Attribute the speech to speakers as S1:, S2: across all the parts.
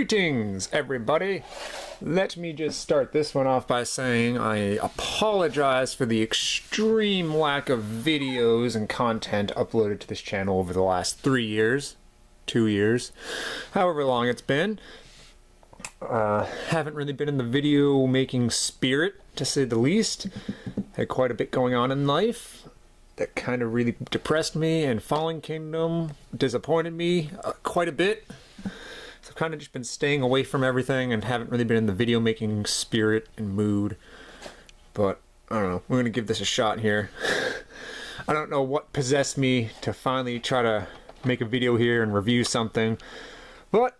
S1: Greetings, everybody! Let me just start this one off by saying I apologize for the extreme lack of videos and content uploaded to this channel over the last 3 years, 2 years, however long it's been. Haven't really been in the video making spirit, to say the least. Had quite a bit going on in life that kind of really depressed me, and Fallen Kingdom disappointed me quite a bit. So I've kind of just been staying away from everything and haven't really been in the video making spirit and mood. But I don't know, we're gonna give this a shot here. I don't know what possessed me to finally try to make a video here and review something, but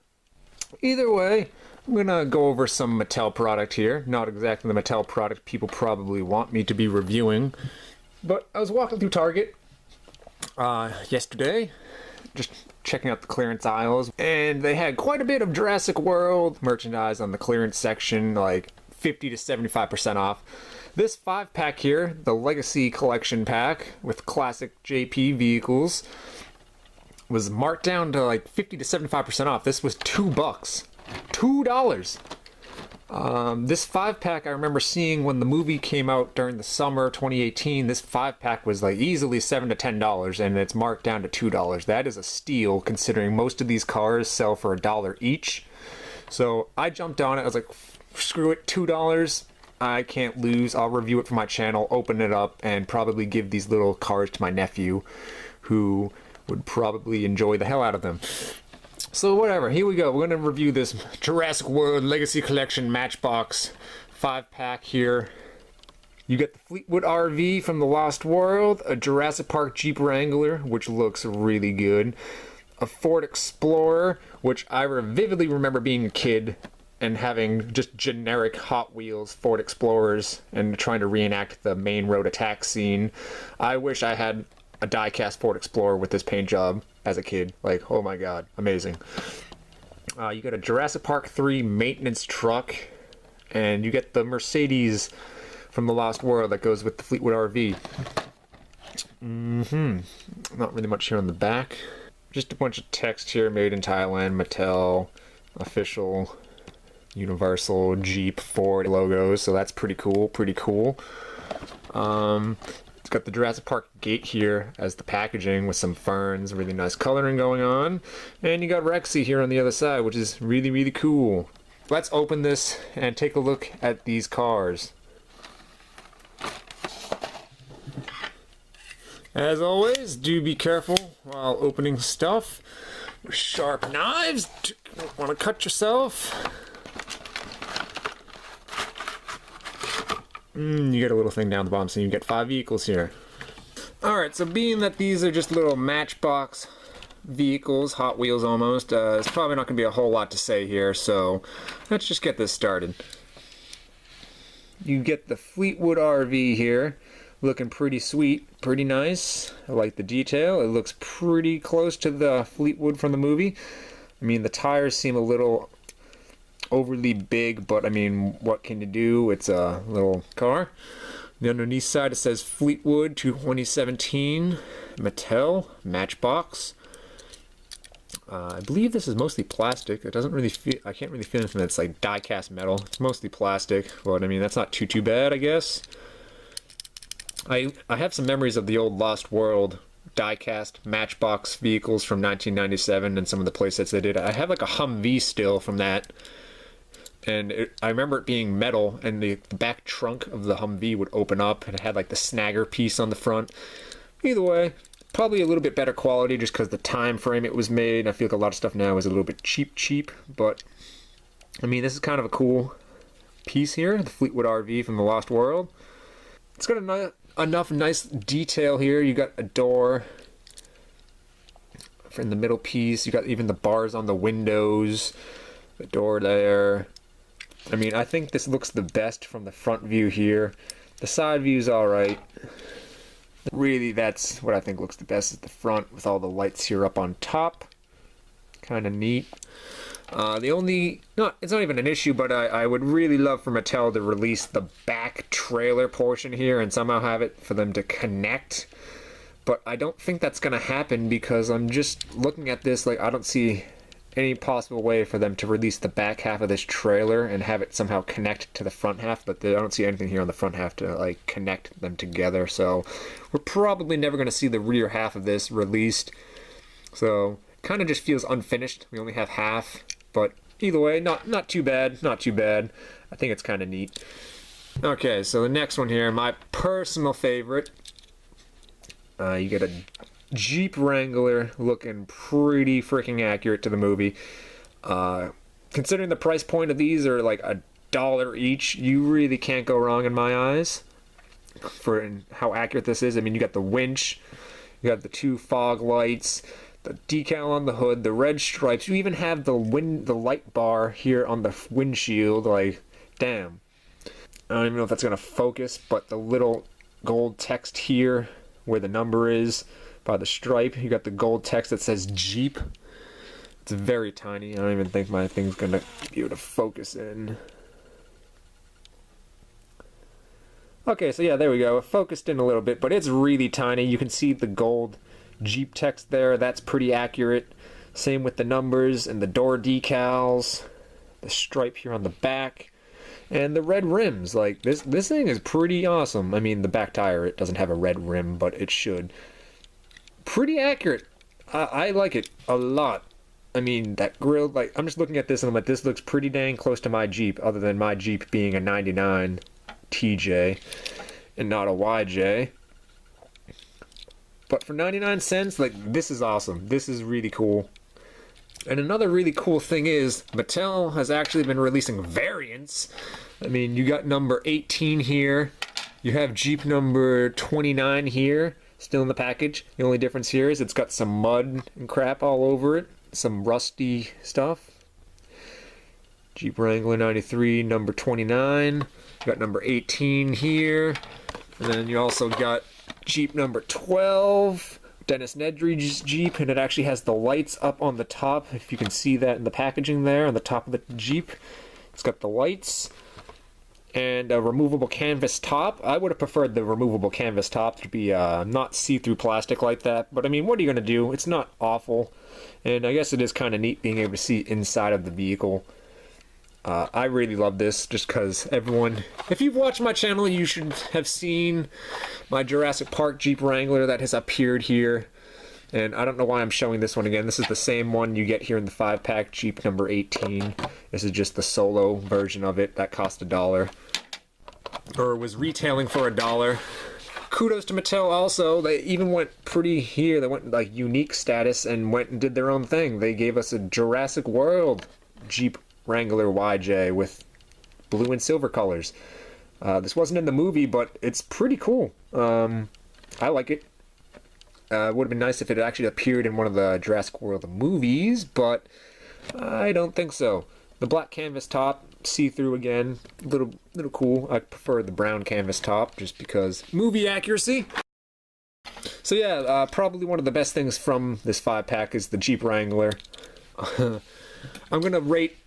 S1: either way, I'm gonna go over some Mattel product here. Not exactly the Mattel product people probably want me to be reviewing, but I was walking through Target yesterday, just checking out the clearance aisles, and they had quite a bit of Jurassic World merchandise on the clearance section, like 50 to 75% off. This 5-pack here, the Legacy Collection pack with classic JP vehicles, was marked down to like 50 to 75% off. This was $2. $2! This 5-pack I remember seeing when the movie came out during the summer 2018. This 5-pack was like easily $7 to $10, and it's marked down to $2. That is a steal, considering most of these cars sell for $1 each. So I jumped on it. I was like, screw it, $2. I can't lose. I'll review it for my channel, open it up, and probably give these little cars to my nephew, who would probably enjoy the hell out of them. So whatever, here we go. We're going to review this Jurassic World Legacy Collection Matchbox 5-pack here. You get the Fleetwood RV from the Lost World, a Jurassic Park Jeep Wrangler, which looks really good, a Ford Explorer, which I vividly remember being a kid and having just generic Hot Wheels Ford Explorers and trying to reenact the main road attack scene. I wish I had a die-cast Ford Explorer with this paint job as a kid. Like, oh my god, amazing. You get a Jurassic Park 3 maintenance truck, and you get the Mercedes from the Lost World that goes with the Fleetwood RV. Not really much here on the back. Just a bunch of text here, made in Thailand, Mattel, official, Universal, Jeep, Ford logos, so that's pretty cool, It's got the Jurassic Park gate here as the packaging with some ferns, really nice coloring going on. And you got Rexy here on the other side, which is really, really cool. Let's open this and take a look at these cars. As always, do be careful while opening stuff with sharp knives. Don't want to cut yourself. You get a little thing down the bottom, so you get 5 vehicles here. Alright, so being that these are just little Matchbox vehicles, Hot Wheels almost, there's probably not going to be a whole lot to say here, so let's just get this started. You get the Fleetwood RV here, looking pretty sweet, pretty nice. I like the detail. It looks pretty close to the Fleetwood from the movie. I mean, the tires seem a little overly big, but I mean, what can you do? It's a little car. The underneath side, it says Fleetwood 2017 Mattel Matchbox. I believe this is mostly plastic. It doesn't really feel, I can't really feel anything that's like die-cast metal. It's mostly plastic, but I mean, that's not too bad, I guess. I have some memories of the old Lost World die-cast Matchbox vehicles from 1997 and some of the playsets they did. I have like a Humvee still from that. And I remember it being metal, and the back trunk of the Humvee would open up, and it had like the snagger piece on the front. Either way, probably a little bit better quality just because the time frame it was made. I feel like a lot of stuff now is a little bit cheap, but I mean, this is kind of a cool piece here, the Fleetwood RV from the Lost World. It's got enough nice detail here. You got a door in the middle piece. You got even the bars on the windows, the door there. I mean, I think this looks the best from the front view here. The side view's alright. Really, that's what I think looks the best, is the front with all the lights here up on top. Kind of neat. It's not even an issue, but I would really love for Mattel to release the back trailer portion here and somehow have it for them to connect. But I don't think that's going to happen because I'm just looking at this, like, I don't see any possible way for them to release the back half of this trailer and have it somehow connect to the front half, but I don't see anything here on the front half to like connect them together. So we're probably never going to see the rear half of this released. So kind of just feels unfinished. We only have half, but either way, not too bad, not too bad. I think it's kind of neat. Okay, so the next one here, my personal favorite. You get a Jeep Wrangler looking pretty freaking accurate to the movie. Considering the price point of these are like $1 each, you really can't go wrong in my eyes for how accurate this is. I mean, you got the winch, you got the 2 fog lights, the decal on the hood, the red stripes. You even have the light bar here on the windshield. Like, damn. I don't even know if that's gonna focus, but the little gold text here where the number is by the stripe, you got the gold text that says Jeep. It's very tiny. I don't even think my thing's gonna be able to focus in. Okay, so yeah, there we go. It focused in a little bit, but it's really tiny. You can see the gold Jeep text there. That's pretty accurate. Same with the numbers and the door decals, the stripe here on the back, and the red rims. Like, this thing is pretty awesome. I mean, the back tire, it doesn't have a red rim, but it should. Pretty accurate. I like it a lot. I mean, that grille, like, I'm just looking at this and I'm like, this looks pretty dang close to my Jeep, other than my Jeep being a 99 TJ and not a YJ. But for 99 cents, like, this is awesome. This is really cool. And another really cool thing is, Mattel has actually been releasing variants. I mean, you got number 18 here. You have Jeep number 29 here, still in the package. The only difference here is it's got some mud and crap all over it. Some rusty stuff. Jeep Wrangler 93, number 29. You got number 18 here. And then you also got Jeep number 12. Dennis Nedry's Jeep, and it actually has the lights up on the top, if you can see that in the packaging there on the top of the Jeep. It's got the lights and a removable canvas top. I would have preferred the removable canvas top to be not see-through plastic like that, but I mean, what are you going to do? It's not awful, and I guess it is kind of neat being able to see inside of the vehicle. I really love this just because everyone, if you've watched my channel, you should have seen my Jurassic Park Jeep Wrangler that has appeared here. And I don't know why I'm showing this one again. This is the same one you get here in the 5-pack, Jeep number 18. This is just the solo version of it that cost $1. Or was retailing for $1. Kudos to Mattel also. They even went pretty here. They went like unique status and went and did their own thing. They gave us a Jurassic World Jeep Wrangler YJ with blue and silver colors. This wasn't in the movie, but it's pretty cool. I like it. It would have been nice if it actually appeared in one of the Jurassic World movies, but I don't think so. The black canvas top, see-through again, little cool. I prefer the brown canvas top just because movie accuracy. So yeah, probably one of the best things from this 5-pack is the Jeep Wrangler. I'm gonna rate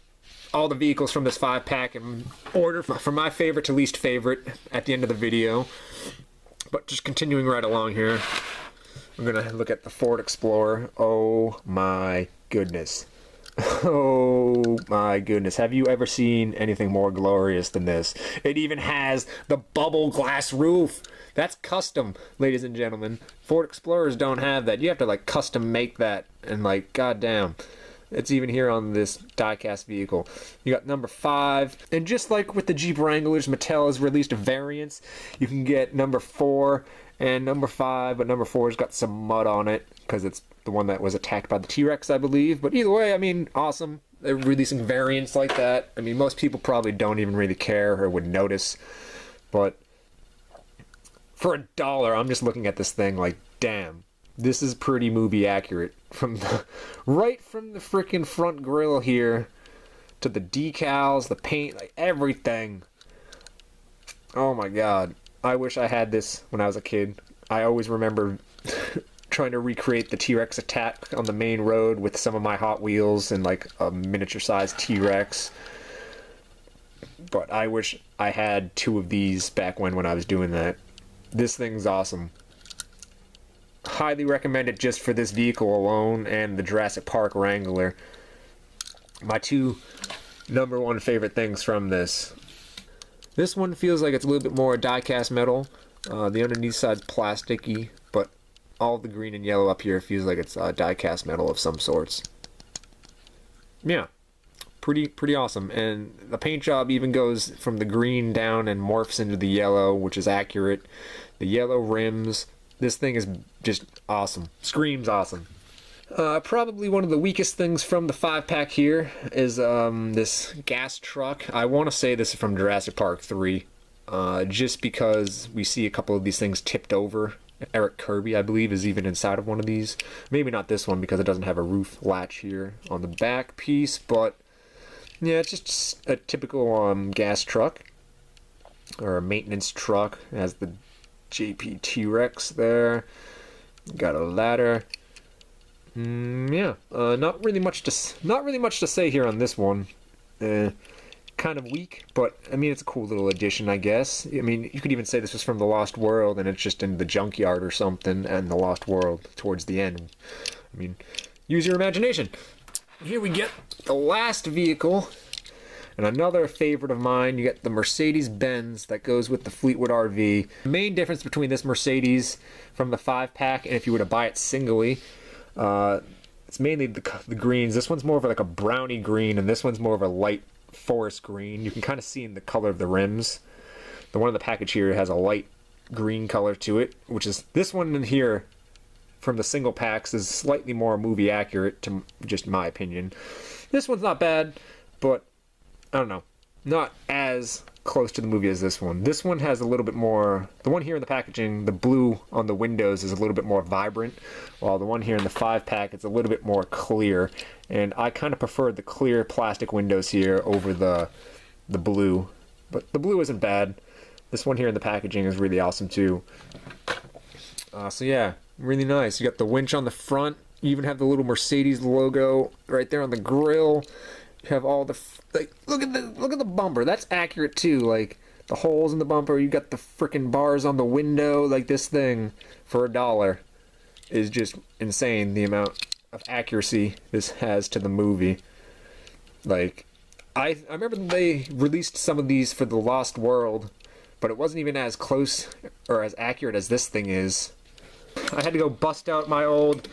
S1: all the vehicles from this 5-pack in order from my favorite to least favorite at the end of the video. But just continuing right along here, I'm gonna look at the Ford Explorer. Oh my goodness. Oh my goodness. Have you ever seen anything more glorious than this? It even has the bubble glass roof. That's custom, ladies and gentlemen. Ford Explorers don't have that. You have to like custom make that, and like, goddamn. It's even here on this diecast vehicle. You got number 5. And just like with the Jeep Wranglers, Mattel has released variants. You can get number 4 and number 5, but number 4's got some mud on it because it's the one that was attacked by the T-Rex, I believe. But either way, I mean, awesome. They're releasing variants like that. I mean, most people probably don't even really care or would notice. But for $1, I'm just looking at this thing like, damn. This is pretty movie accurate. Right from the freaking front grille here to the decals, the paint, like everything. Oh my god. I wish I had this when I was a kid. I always remember trying to recreate the T-Rex attack on the main road with some of my Hot Wheels and like a miniature sized T-Rex. But I wish I had 2 of these back when I was doing that. This thing's awesome. Highly recommend it just for this vehicle alone and the Jurassic Park Wrangler. my two number one favorite things from this. This one feels like it's a little bit more die-cast metal. The underneath side's plasticky, but all the green and yellow up here feels like it's die-cast metal of some sorts. Yeah, pretty awesome. And the paint job even goes from the green down and morphs into the yellow, which is accurate. The yellow rims. This thing is just awesome. Screams awesome. Probably one of the weakest things from the 5-pack here is this gas truck. I want to say this is from Jurassic Park 3, just because we see a couple of these things tipped over. Eric Kirby, I believe, is even inside of one of these. Maybe not this one because it doesn't have a roof latch here on the back piece, but yeah, it's just a typical gas truck or a maintenance truck. It has the JP T-Rex there. Got a ladder. Yeah, not really much to say here on this one. Kind of weak, but I mean it's a cool little addition, I guess. I mean, you could even say this was from the Lost World, and it's just in the junkyard or something, and the Lost World towards the end. I mean, use your imagination. Here we get the last vehicle, and another favorite of mine. You get the Mercedes-Benz that goes with the Fleetwood RV. The main difference between this Mercedes from the 5-pack and if you were to buy it singly, it's mainly the greens. This one's more of like a browny green, and this one's more of a light forest green. You can kind of see in the color of the rims. The one in the package here has a light green color to it, which is this one in here from the single packs is slightly more movie accurate to just my opinion. This one's not bad, but I don't know, not as close to the movie as this one. This one has a little bit more, the one here in the packaging, the blue on the windows is a little bit more vibrant, while the one here in the 5-pack is a little bit more clear, and I kind of prefer the clear plastic windows here over the blue, but the blue isn't bad. This one here in the packaging is really awesome too. So yeah, really nice. You got the winch on the front, you even have the little Mercedes logo right there on the grill. You have all the like, look at the bumper. That's accurate too. Like the holes in the bumper. You got the freaking bars on the window. Like this thing for $1 is just insane. The amount of accuracy this has to the movie. Like I remember they released some of these for the Lost World, but it wasn't even as close or as accurate as this thing is. I had to go bust out my old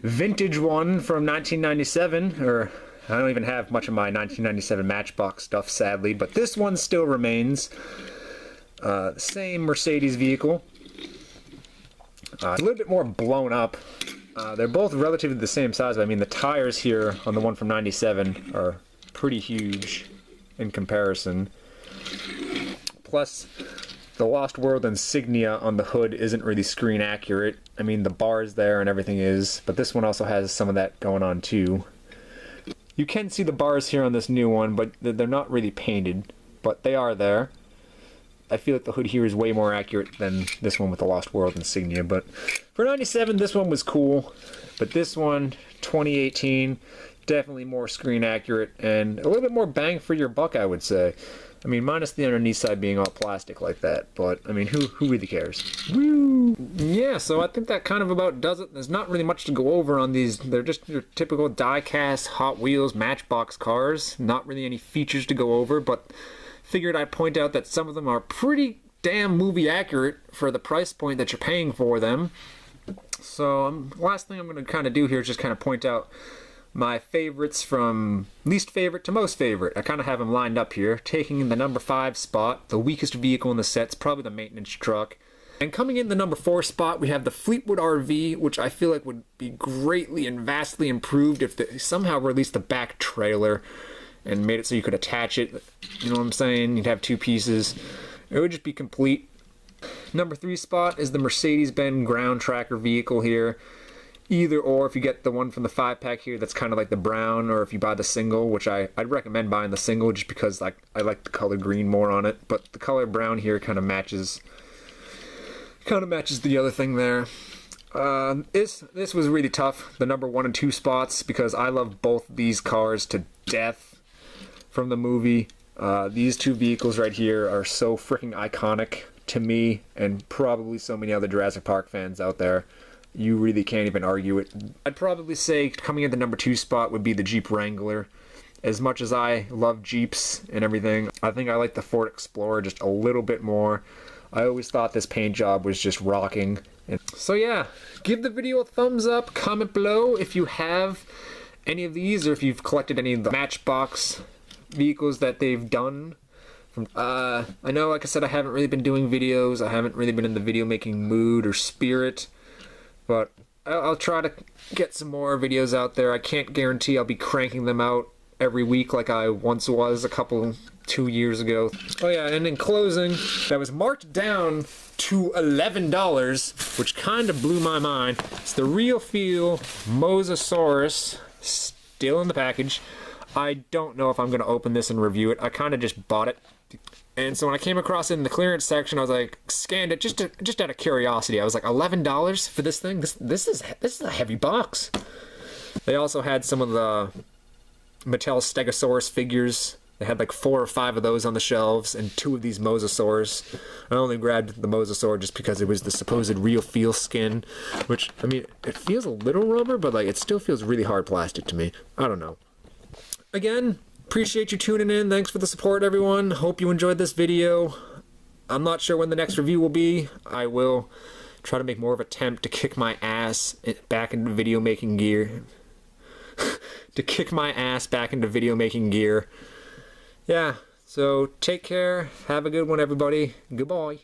S1: vintage one from 1997, or I don't even have much of my 1997 Matchbox stuff, sadly, but this one still remains. The same Mercedes vehicle. A little bit more blown up. They're both relatively the same size, but I mean the tires here on the one from 97 are pretty huge in comparison. Plus, the Lost World insignia on the hood isn't really screen accurate. I mean the bars there and everything is, but this one also has some of that going on too. You can see the bars here on this new one, but they're not really painted, but they are there. I feel like the hood here is way more accurate than this one with the Lost World insignia, but for 97, this one was cool, but this one, 2018, definitely more screen accurate and a little bit more bang for your buck, I would say. I mean, minus the underneath side being all plastic like that, but I mean, who really cares? Woo! Yeah, so I think that kind of about does it. There's not really much to go over on these. They're just your typical die-cast Hot Wheels Matchbox cars. Not really any features to go over, but figured I'd point out that some of them are pretty damn movie accurate for the price point that you're paying for them. So last thing I'm going to kind of do here is just kind of point out my favorites from least favorite to most favorite. I kind of have them lined up here. Taking the number 5 spot, the weakest vehicle in the set's probably the maintenance truck. And coming in the number 4 spot, we have the Fleetwood RV, which I feel like would be greatly and vastly improved if they somehow released the back trailer and made it so you could attach it. You know what I'm saying? You'd have 2 pieces. It would just be complete. Number 3 spot is the Mercedes-Benz ground tracker vehicle here. Either or, if you get the one from the 5-pack here that's kind of like the brown, or if you buy the single, which I'd recommend buying the single just because I like the color green more on it, but the color brown here kind of matches the other thing there. This was really tough, the number 1 and 2 spots, because I love both these cars to death from the movie. These 2 vehicles right here are so freaking iconic to me, and probably so many other Jurassic Park fans out there. You really can't even argue it. I'd probably say coming in the number 2 spot would be the Jeep Wrangler. as much as I love Jeeps and everything, I think I like the Ford Explorer just a little bit more. I always thought this paint job was just rocking. And so yeah, give the video a thumbs up, comment below if you have any of these or if you've collected any of the Matchbox vehicles that they've done. I know, like I said, I haven't really been doing videos. I haven't really been in the video making mood or spirit, but I'll try to get some more videos out there. I can't guarantee I'll be cranking them out every week like I once was 2 years ago. Oh yeah, and in closing, that was marked down to $11, which kind of blew my mind. It's the Real Feel Mosasaurus, still in the package. I don't know if I'm going to open this and review it. I kind of just bought it. And so when I came across it in the clearance section, I was like, scanned it just out of curiosity. I was like, $11 for this thing? This is a heavy box. They also had some of the Mattel Stegosaurus figures. They had like 4 or 5 of those on the shelves and 2 of these Mosasaurs. I only grabbed the Mosasaur just because it was the supposed Real Feel skin, which, I mean, it feels a little rubber, but like it still feels really hard plastic to me. I don't know. Again, appreciate you tuning in. Thanks for the support, everyone. Hope you enjoyed this video. I'm not sure when the next review will be. I will try to make more of an attempt to kick my ass back into video making gear. Yeah, so take care. Have a good one, everybody. Goodbye.